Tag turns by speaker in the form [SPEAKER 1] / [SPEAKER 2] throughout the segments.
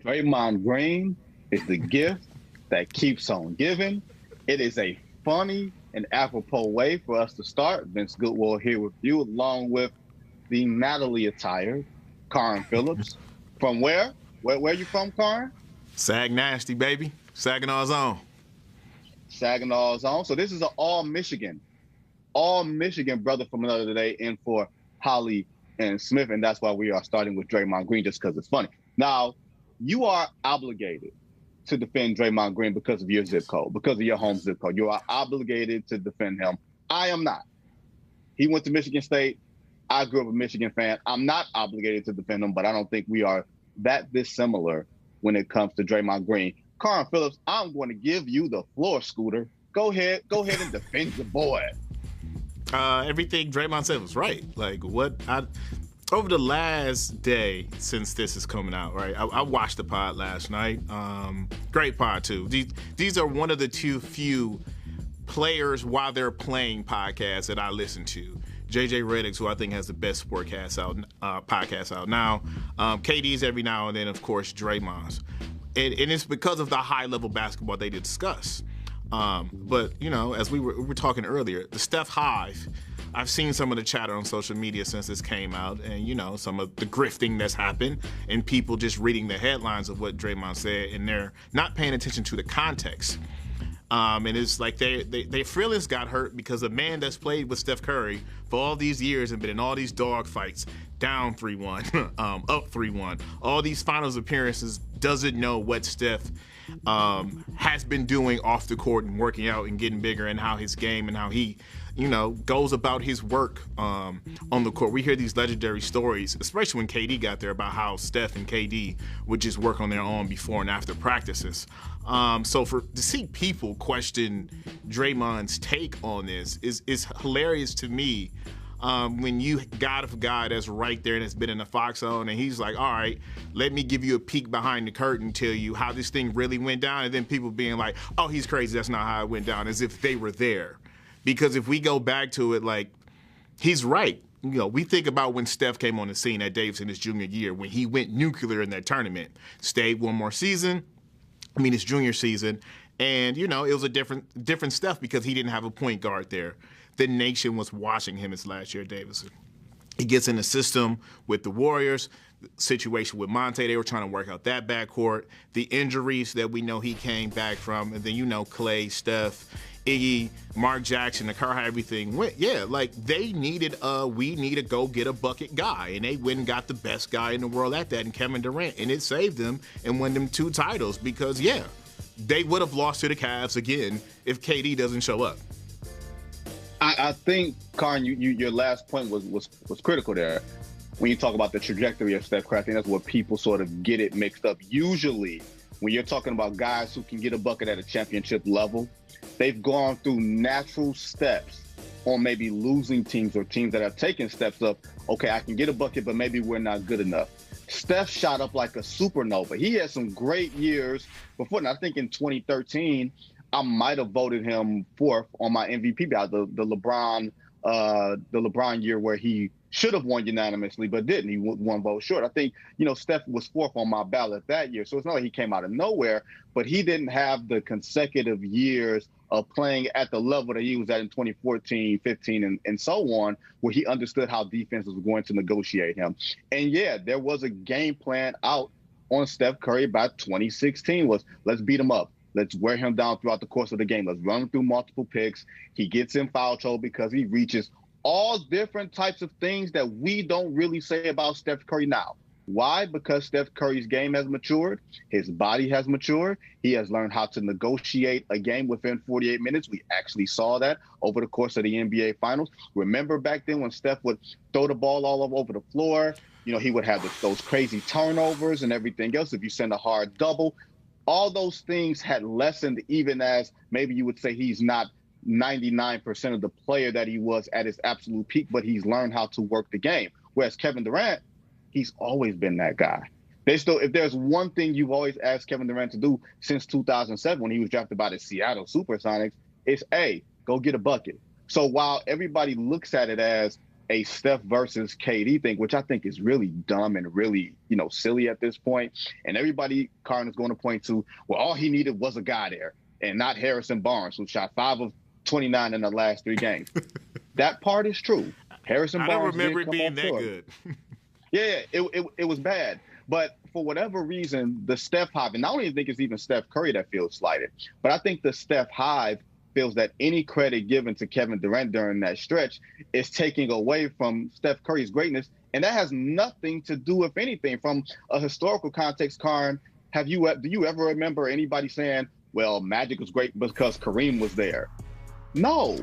[SPEAKER 1] Draymond Green is the gift that keeps on giving. It is a funny and apropos way for us to start. Vince Goodwill here with you, along with the Natalie attired Karin Phillips. From where? Where you from, Karin?
[SPEAKER 2] Sag Nasty, baby. Saginaw's on.
[SPEAKER 1] Saginaw's on. So this is an all Michigan brother from another day in for Holly and Smith, and that's why we are starting with Draymond Green, just because it's funny. Now, you are obligated to defend Draymond Green because of your zip code, because of your home zip code. You are obligated to defend him. I am not. He went to Michigan State. I grew up a Michigan fan. I'm not obligated to defend him, but I don't think we are that dissimilar when it comes to Draymond Green. Karin Phillips, I'm going to give you the floor, Scooter. Go ahead and defend your boy.
[SPEAKER 2] Everything Draymond said was right. Over the last day since this is coming out, right? I watched the pod last night. Great pod too. These are one of the few players while they're playing podcasts that I listen to. JJ Redick's, who I think has the best podcast out now. KD's every now and then, of course, Draymond's. And it's because of the high-level basketball they discuss. But, as we were talking earlier, the Steph Hive, I've seen some of the chatter on social media since this came out and, some of the grifting that's happened and people just reading the headlines of what Draymond said and they're not paying attention to the context. And it's like their feelings got hurt because a man that's played with Steph Curry for all these years and been in all these dog fights, down 3-1, up 3-1, all these finals appearances, doesn't know what Steph has been doing off the court and working out and getting bigger and how his game and how he, goes about his work on the court. We hear these legendary stories, especially when KD got there, about how Steph and KD would just work on their own before and after practices. So to see people question Draymond's take on this is hilarious to me. When you got a guy that's right there and has been in the Fox zone and he's like, all right, let me give you a peek behind the curtain, tell you how this thing really went down, and then people being like, oh, he's crazy, that's not how it went down, as if they were there. Because if we go back to it, he's right. We think about when Steph came on the scene at Davis in his junior year, when he went nuclear in that tournament, stayed one more season, his junior season, and, it was a different Steph because he didn't have a point guard there. The nation was watching him his last year at Davidson. He gets in the system with the Warriors, the situation with Monte, they were trying to work out that backcourt, the injuries that we know he came back from, and then, Clay, Steph, Iggy, Mark Jackson, the car, how everything went. Yeah, they needed we need to go get a bucket guy, and they went and got the best guy in the world at that, and Kevin Durant, and it saved them and won them 2 titles because, they would have lost to the Cavs again if KD doesn't show up.
[SPEAKER 1] I think, Karin, your last point was critical there. When you talk about the trajectory of Steph Curry, I think that's where people sort of get it mixed up. Usually, when you're talking about guys who can get a bucket at a championship level, they've gone through natural steps on maybe losing teams or teams that have taken steps up. Okay, I can get a bucket, but maybe we're not good enough. Steph shot up like a supernova. He had some great years before. And I think in 2013, I might have voted him 4th on my MVP ballot, the LeBron year where he should have won unanimously, but didn't. He one vote short. I think, Steph was 4th on my ballot that year. So it's not like he came out of nowhere, but he didn't have the consecutive years of playing at the level that he was at in 2014, 15, and so on, where he understood how defenses were going to negotiate him. And there was a game plan out on Steph Curry by 2016 was, let's beat him up. Let's wear him down throughout the course of the game. Let's run him through multiple picks. He gets in foul trouble because he reaches all different types of things that we don't really say about Steph Curry now. Why? Because Steph Curry's game has matured. His body has matured. He has learned how to negotiate a game within 48 minutes. We actually saw that over the course of the NBA Finals. Remember back then when Steph would throw the ball all over the floor? He would have those crazy turnovers and everything else. If you send a hard double, all those things had lessened, even as maybe you would say he's not 99% of the player that he was at his absolute peak, but he's learned how to work the game. Whereas Kevin Durant, he's always been that guy. If there's one thing you've always asked Kevin Durant to do since 2007 when he was drafted by the Seattle Supersonics, it's, go get a bucket. So while everybody looks at it as, a Steph versus KD thing, which I think is really dumb and really, silly at this point. And everybody, Karn, is going to point to, well, all he needed was a guy there and not Harrison Barnes, who shot 5 of 29 in the last 3 games. That part is true. Harrison Barnes.
[SPEAKER 2] I don't remember it being that good.
[SPEAKER 1] Yeah, it was bad. But for whatever reason, the Steph hive, and I don't even think it's even Steph Curry that feels slighted, but I think the Steph hive feels that any credit given to Kevin Durant during that stretch is taking away from Steph Curry's greatness. And that has nothing to do with anything. From a historical context, Karn, do you ever remember anybody saying, well, Magic was great because Kareem was there? No.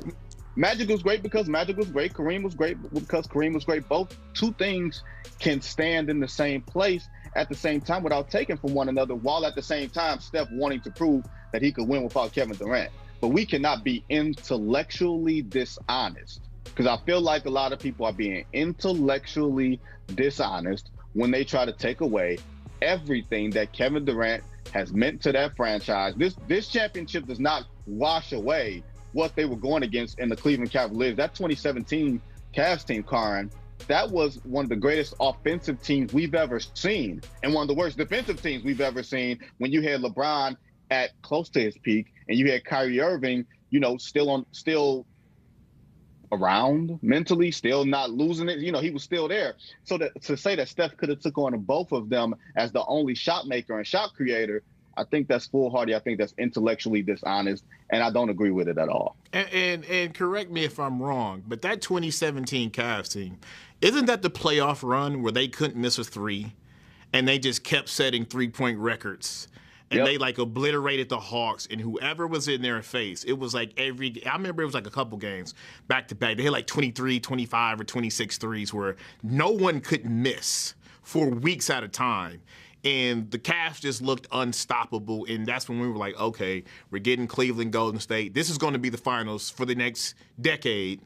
[SPEAKER 1] Magic was great because Magic was great. Kareem was great because Kareem was great. Both two things can stand in the same place at the same time without taking from one another, while at the same time Steph wanting to prove that he could win without Kevin Durant. But we cannot be intellectually dishonest, because I feel like a lot of people are being intellectually dishonest when they try to take away everything that Kevin Durant has meant to that franchise. This championship does not wash away what they were going against in the Cleveland Cavaliers. That 2017 Cavs team, Karn, that was one of the greatest offensive teams we've ever seen, and one of the worst defensive teams we've ever seen, when you had LeBron at close to his peak and you had Kyrie Irving, still around mentally, still not losing it. He was still there. So to say that Steph could have took on both of them as the only shot maker and shot creator, I think that's foolhardy. I think that's intellectually dishonest, and I don't agree with it at all.
[SPEAKER 2] And correct me if I'm wrong, but that 2017 Cavs team, isn't that the playoff run where they couldn't miss a 3, and they just kept setting 3-point records? And They obliterated the Hawks, and whoever was in their face, it was I remember it was a couple games back to back. They had 23, 25, or 26 threes where no one could miss for weeks at a time. And the Cavs just looked unstoppable, and that's when we were like, okay, we're getting Cleveland, Golden State. This is going to be the finals for the next decade.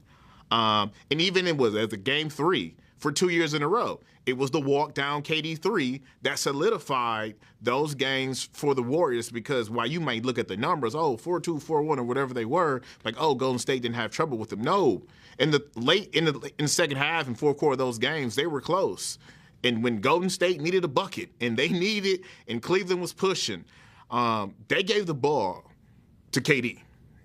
[SPEAKER 2] And even it was as a game 3 for 2 years in a row. It was the walk down KD 3 that solidified those games for the Warriors, because while you might look at the numbers, 4-2, 4-1, or whatever they were, Golden State didn't have trouble with them. No. In the second half and fourth quarter of those games, they were close. And when Golden State needed a bucket, and they needed, and Cleveland was pushing, they gave the ball to KD,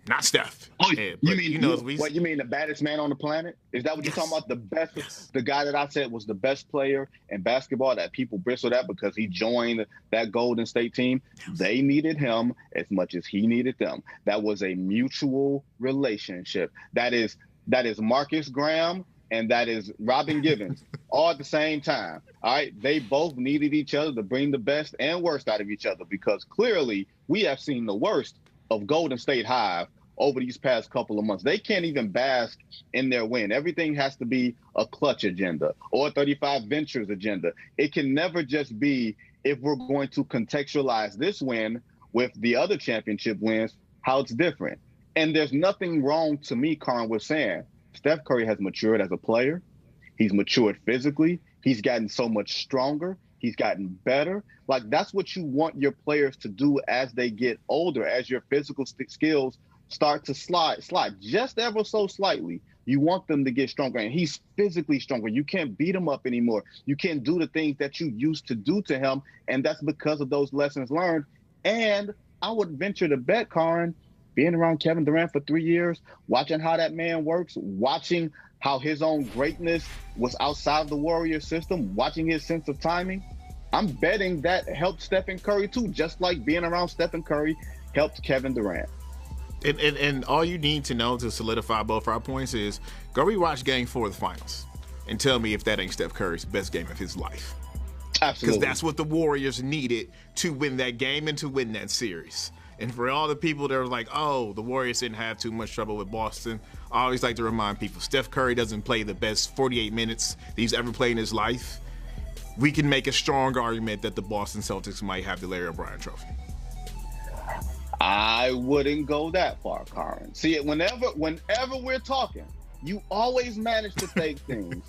[SPEAKER 2] not Steph.
[SPEAKER 1] You mean the baddest man on the planet? Is that what you're talking about? The best, the guy that I said was the best player in basketball that people bristled at because he joined that Golden State team. They needed him as much as he needed them. That was a mutual relationship. That is Marcus Graham and that is Robin Givens, all at the same time. All right, they both needed each other to bring the best and worst out of each other, because clearly we have seen the worst of Golden State Hive over these past couple of months. They can't even bask in their win. Everything has to be a clutch agenda or a 35 Ventures agenda. It can never just be, if we're going to contextualize this win with the other championship wins, how it's different. And there's nothing wrong to me, Karn, with saying Steph Curry has matured as a player. He's matured physically. He's gotten so much stronger. He's gotten better. That's what you want your players to do as they get older, as your physical skills start to slide just ever so slightly. You want them to get stronger, and he's physically stronger. You can't beat him up anymore. You can't do the things that you used to do to him, and that's because of those lessons learned. And I would venture to bet, Karn, being around Kevin Durant for 3 years, watching how that man works, watching how his own greatness was outside the Warrior system, watching his sense of timing, I'm betting that helped Stephen Curry too, just like being around Stephen Curry helped Kevin Durant.
[SPEAKER 2] And all you need to know to solidify both our points is go rewatch Game 4 of the Finals and tell me if that ain't Steph Curry's best game of his life.
[SPEAKER 1] Absolutely.
[SPEAKER 2] Because that's what the Warriors needed to win that game and to win that series. And for all the people that are like, the Warriors didn't have too much trouble with Boston, I always like to remind people, Steph Curry doesn't play the best 48 minutes that he's ever played in his life. We can make a strong argument that the Boston Celtics might have the Larry O'Brien trophy.
[SPEAKER 1] I wouldn't go that far, Karn. See, whenever we're talking, you always manage to take things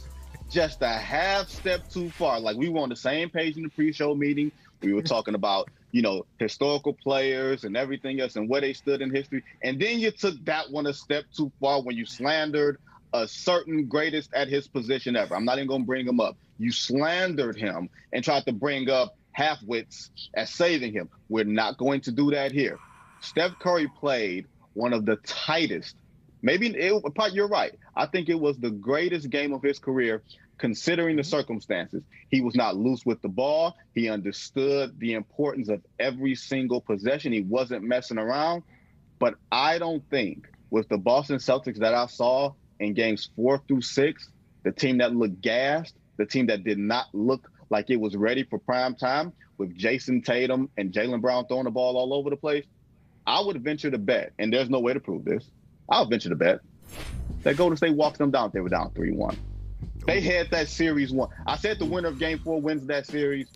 [SPEAKER 1] just a half step too far. We were on the same page in the pre-show meeting. We were talking about, historical players and everything else and where they stood in history. And then you took that one a step too far when you slandered a certain greatest at his position ever. I'm not even going to bring him up. You slandered him and tried to bring up half-wits as saving him. We're not going to do that here. Steph Curry played one of the tightest. You're right. I think it was the greatest game of his career, considering the circumstances. He was not loose with the ball. He understood the importance of every single possession. He wasn't messing around. But I don't think with the Boston Celtics that I saw in games 4 through 6, the team that looked gassed, the team that did not look like it was ready for prime time, with Jason Tatum and Jaylen Brown throwing the ball all over the place, I would venture to bet, and there's no way to prove this, I'll venture to bet that Golden State walks them down if they were down 3-1. They had that series won. I said the winner of Game 4 wins that series,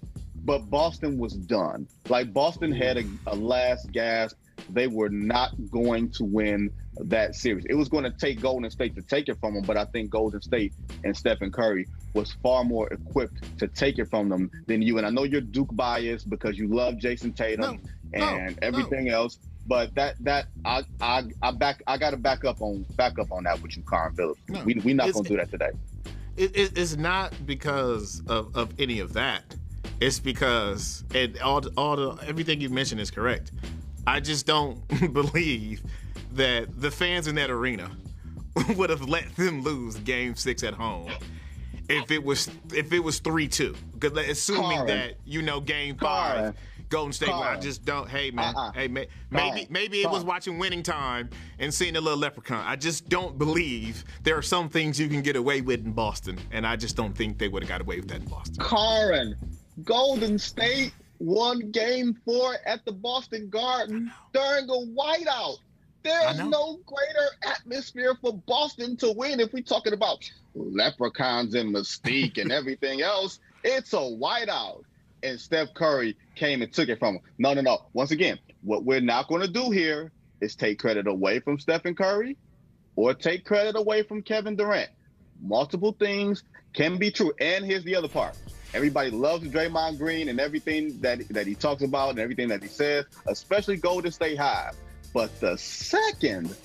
[SPEAKER 1] but Boston was done. Like, Boston had a last gasp. They were not going to win that series. It was going to take Golden State to take it from them, but I think Golden State and Stephen Curry was far more equipped to take it from them than you. And I know you're Duke biased because you love Jason Tatum and everything else, but I got to back up on that with you, Karn Phillips.
[SPEAKER 2] No,
[SPEAKER 1] we're not going to do that today.
[SPEAKER 2] It's not because of any of that. It's because everything you mentioned is correct. I just don't believe that the fans in that arena would have let them lose Game 6 at home if it was 3-2. Because assuming that Game 5, Golden State. I just don't. Hey man, maybe it was watching Winning Time and seeing a little leprechaun. I just don't believe there are some things you can get away with in Boston, and I just don't think they would have got away with that in Boston.
[SPEAKER 1] Karn, Golden State won Game 4 at the Boston Garden during a whiteout. There's no greater atmosphere for Boston to win if we're talking about leprechauns and mystique and everything else. It's a whiteout. And Steph Curry came and took it from him. No. Once again, what we're not going to do here is take credit away from Stephen Curry or take credit away from Kevin Durant. Multiple things can be true. And here's the other part. Everybody loves Draymond Green and everything that he talks about and everything that he says, especially Golden State High. But the second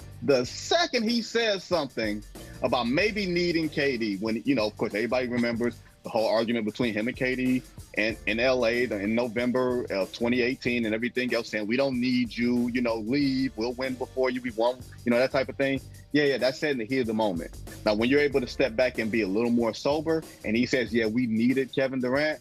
[SPEAKER 1] he says something about maybe needing KD, when, of course, everybody remembers the whole argument between him and KD in LA in November of 2018 and everything else, saying we don't need you, leave, we'll win before you, we won't, that type of thing. Yeah, that's said in the heat of the moment. Now, when you're able to step back and be a little more sober, and he says, yeah, we needed Kevin Durant,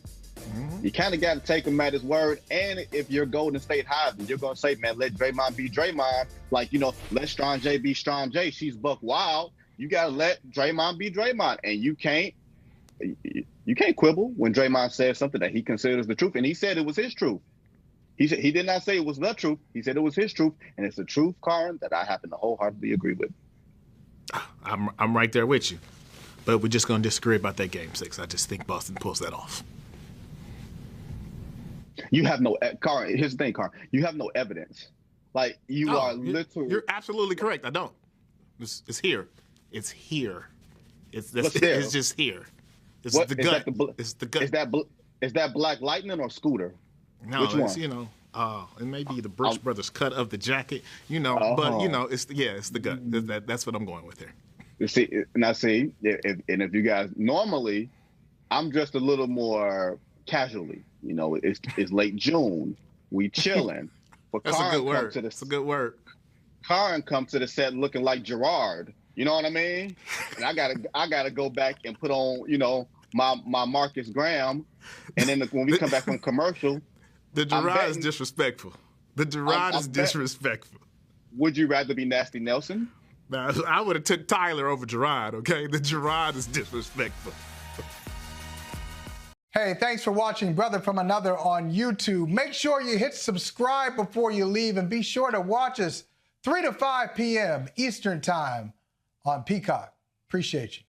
[SPEAKER 1] you kind of got to take him at his word. And if you're Golden State High, then you're going to say, man, let Draymond be Draymond. Like, let Strong J be Strong J. She's buck wild. You got to let Draymond be Draymond. And you can't quibble when Draymond says something that he considers the truth. And he said it was his truth. He did not say it was the truth. He said it was his truth. And it's the truth, Karn, that I happen to wholeheartedly agree with.
[SPEAKER 2] I'm right there with you. But we're just going to disagree about that Game 6. I just think Boston pulls that off.
[SPEAKER 1] You have no Karn. Here's the thing, Karn. You have no evidence. Like, are literally.
[SPEAKER 2] You're absolutely correct. I don't. It's here. It's here. It's just here. It's the gut. It's the gut.
[SPEAKER 1] Is that Black Lightning or Scooter?
[SPEAKER 2] No,
[SPEAKER 1] which
[SPEAKER 2] it's
[SPEAKER 1] one?
[SPEAKER 2] It may be the Brooks Brothers cut of the jacket. But it's the gut. That's what I'm going with here. If you guys normally, I'm just a little more casually. It's late June. We chilling. But That's a good word. That's a good word.
[SPEAKER 1] Karn come to the set looking like Gerard. You know what I mean? And I gotta go back and put on, my Marcus Graham. And then when we come back from commercial,
[SPEAKER 2] the Gerard is disrespectful. The Gerard is disrespectful.
[SPEAKER 1] Would you rather be Nasty Nelson?
[SPEAKER 2] Nah, I would have took Tyler over Gerard. Okay, the Gerard is disrespectful.
[SPEAKER 3] Hey, thanks for watching Brother from Another on YouTube. Make sure you hit subscribe before you leave, and be sure to watch us 3 to 5 p.m. Eastern Time on Peacock. Appreciate you.